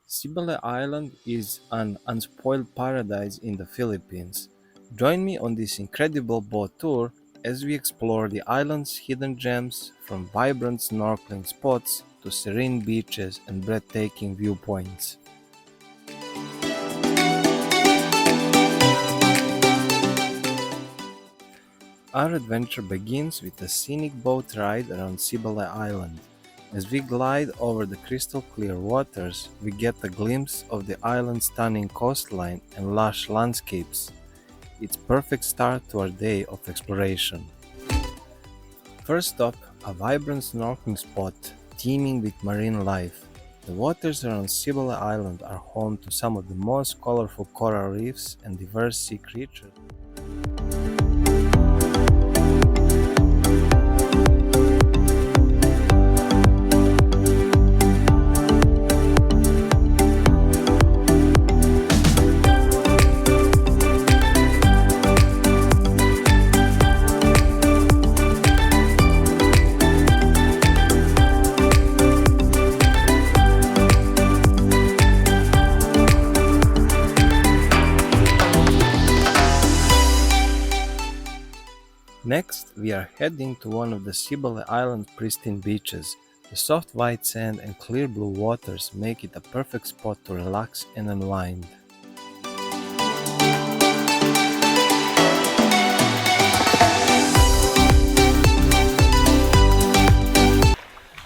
Sibale Island is an unspoiled paradise in the Philippines. Join me on this incredible boat tour as we explore the island's hidden gems from vibrant snorkeling spots to serene beaches and breathtaking viewpoints. Our adventure begins with a scenic boat ride around Sibale Island. As we glide over the crystal clear waters, we get a glimpse of the island's stunning coastline and lush landscapes. It's perfect start to our day of exploration. First stop, a vibrant snorkeling spot teeming with marine life. The waters around Sibale Island are home to some of the most colorful coral reefs and diverse sea creatures. Next, we are heading to one of the Sibale Island's pristine beaches. The soft white sand and clear blue waters make it a perfect spot to relax and unwind.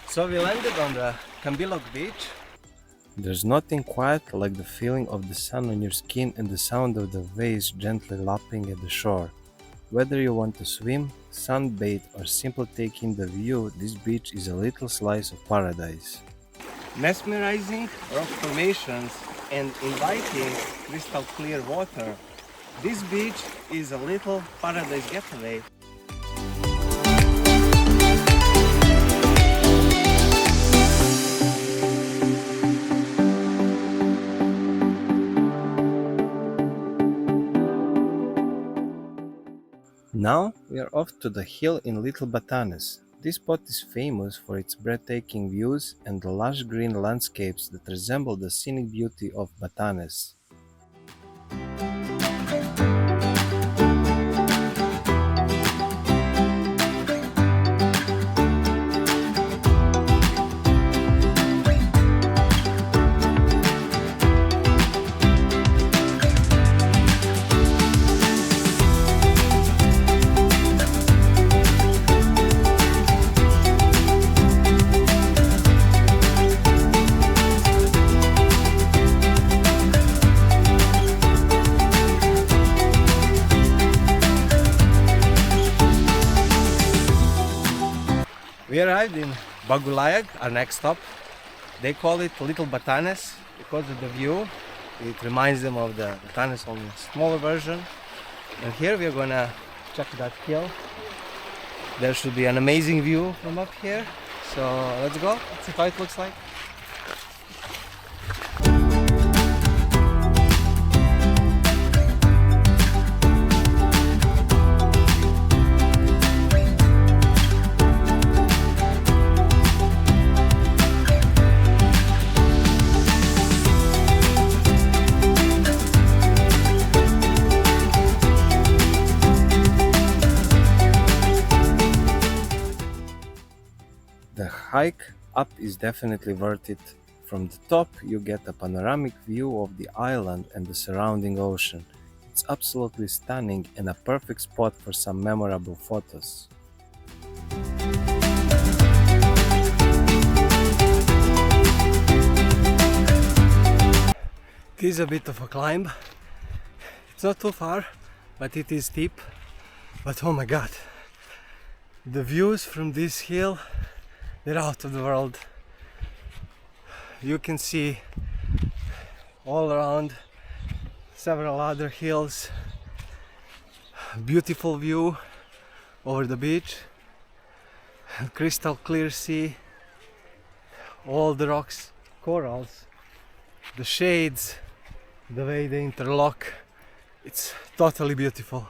So we landed on the Cambilog beach. There's nothing quite like the feeling of the sun on your skin and the sound of the waves gently lapping at the shore. Whether you want to swim, sunbathe, or simply take in the view, this beach is a little slice of paradise. Mesmerizing rock formations and inviting crystal clear water, this beach is a little paradise getaway. Now we are off to the hill in Little Batanes. This spot is famous for its breathtaking views and the lush green landscapes that resemble the scenic beauty of Batanes. We arrived in Bagulayag, our next stop. They call it Little Batanes because of the view. It reminds them of the Batanes, only a smaller version. And here we are gonna check that hill. There should be an amazing view from up here. So let's go, let's see how it looks like. The hike up is definitely worth it. From the top, you get a panoramic view of the island and the surrounding ocean. It's absolutely stunning and a perfect spot for some memorable photos. It is a bit of a climb. It's not too far, but it is steep. But oh my god, the views from this hill, they're out of the world. You can see all around several other hills. Beautiful view over the beach, crystal clear sea, all the rocks, corals, the shades, the way they interlock. It's totally beautiful.